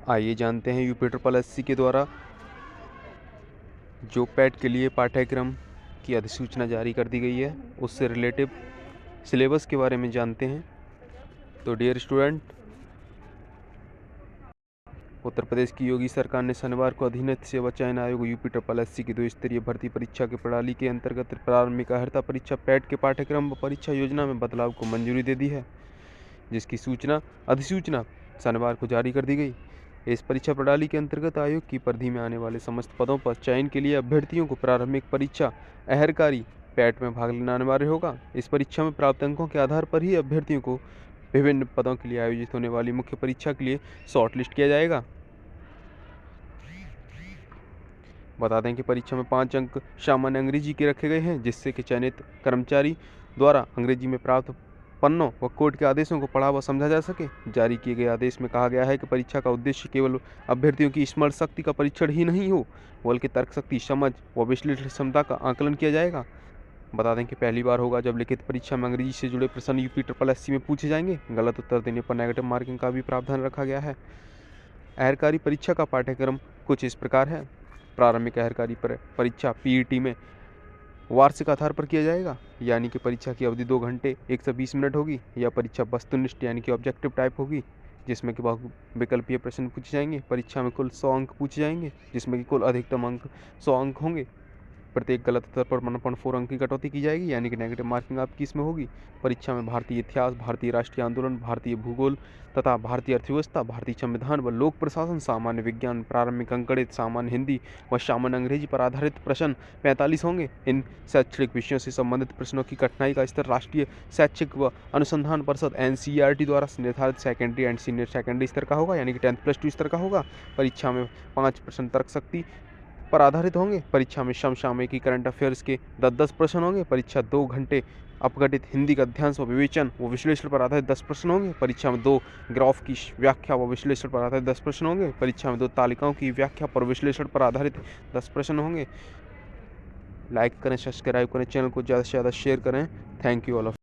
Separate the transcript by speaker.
Speaker 1: आइए जानते हैं यूपी ट्रिपल एससी के द्वारा जो पैट के लिए पाठ्यक्रम की अधिसूचना जारी कर दी गई है उससे रिलेटिव सिलेबस के बारे में जानते हैं। तो डियर स्टूडेंट, उत्तर प्रदेश की योगी सरकार ने शनिवार को अधीनस्थ सेवा चयन आयोग यूपी ट्रिपल एससी की 2 स्तरीय भर्ती परीक्षा की प्रणाली के अंतर्गत प्रारंभिक अर्हता परीक्षा पैट के पाठ्यक्रम व परीक्षा योजना में बदलाव को मंजूरी दे दी है, जिसकी अधिसूचना शनिवार को जारी कर दी गई। इस परीक्षा प्रणाली के अंतर्गत आयोग की परिधि में आने वाले समस्त पदों पर चयन के लिए अभ्यर्थियों को प्रारंभिक परीक्षा अहरकारी पैट में भाग लेना अनिवार्य होगा। इस परीक्षा में प्राप्त अंकों के आधार पर ही अभ्यर्थियों को विभिन्न पदों के लिए आयोजित होने वाली मुख्य परीक्षा के लिए शॉर्टलिस्ट किया जाएगा। बता दें कि परीक्षा में 5 अंक सामान्य अंग्रेजी के रखे गए हैं, जिससे कि चयनित कर्मचारी द्वारा अंग्रेजी में प्राप्त पन्नों व कोर्ट के आदेशों को पढ़ा व समझा जा सके। जारी किए गए आदेश में कहा गया है कि परीक्षा का उद्देश्य केवल अभ्यर्थियों की स्मरण शक्ति का परीक्षण ही नहीं हो, बल्कि तर्क शक्ति, समझ व विश्लेषण क्षमता का आकलन किया जाएगा। बता दें कि पहली बार होगा जब लिखित परीक्षा में अंग्रेजी से जुड़े प्रश्न यूपी ट्रिपल एससी में पूछे जाएंगे। गलत उत्तर देने पर नेगेटिव मार्किंग का भी प्रावधान रखा गया है। अहरकारी परीक्षा का पाठ्यक्रम कुछ इस प्रकार है। प्रारंभिक अहरकारी परीक्षा पीईटी में वार्षिक आधार पर किया जाएगा, यानी कि परीक्षा की अवधि 2 घंटे 120 मिनट होगी। यह परीक्षा वस्तुनिष्ठ यानी कि ऑब्जेक्टिव टाइप होगी, जिसमें कि बहुविकल्पीय प्रश्न पूछे जाएंगे। परीक्षा में कुल 100 अंक पूछे जाएंगे, जिसमें कि कुल अधिकतम अंक 100 अंक होंगे। प्रत्येक गलत उत्तर पर 1.4 अंक की कटौती की जाएगी, यानी कि नेगेटिव मार्किंग आपकी इसमें होगी। परीक्षा में भारतीय इतिहास, भारतीय राष्ट्रीय आंदोलन, भारतीय भूगोल तथा भारतीय अर्थव्यवस्था, भारतीय संविधान व लोक प्रशासन, सामान्य विज्ञान, प्रारंभिक अंकगणित, सामान्य हिंदी व सामान्य अंग्रेजी पर आधारित प्रश्न 45 होंगे। इन शैक्षणिक विषयों से संबंधित प्रश्नों की कठिनाई का स्तर राष्ट्रीय शैक्षिक व अनुसंधान परिषद NCERT द्वारा निर्धारित सेकेंडरी एंड सीनियर सेकेंडरी स्तर का होगा, यानी कि 10+2 स्तर का होगा। परीक्षा में 5 प्रश्न तर्क शक्ति पर आधारित होंगे। परीक्षा में समसामयिक करंट अफेयर्स के 10 प्रश्न होंगे। परीक्षा 2 घंटे अपघटित हिंदी गद्यांश व विवेचन व विश्लेषण पर आधारित 10 प्रश्न होंगे। परीक्षा में 2 ग्राफ की व्याख्या व विश्लेषण पर आधारित 10 प्रश्न होंगे। परीक्षा में 2 तालिकाओं की व्याख्या पर विश्लेषण पर आधारित 10 प्रश्न होंगे। लाइक करें, सब्सक्राइब करें, चैनल को ज़्यादा से ज़्यादा शेयर करें। Thank you all of.